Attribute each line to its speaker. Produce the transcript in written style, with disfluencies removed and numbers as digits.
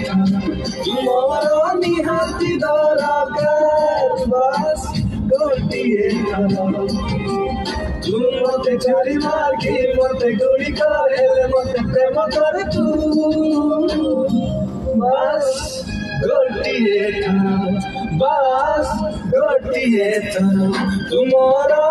Speaker 1: तुम्हारा निहाती दरकार बस गोटिए तुम मते चारी मार की मते गुड़ी करे मते प्रेम करे तू बस गोटिए बस गोटिए तुम्हारा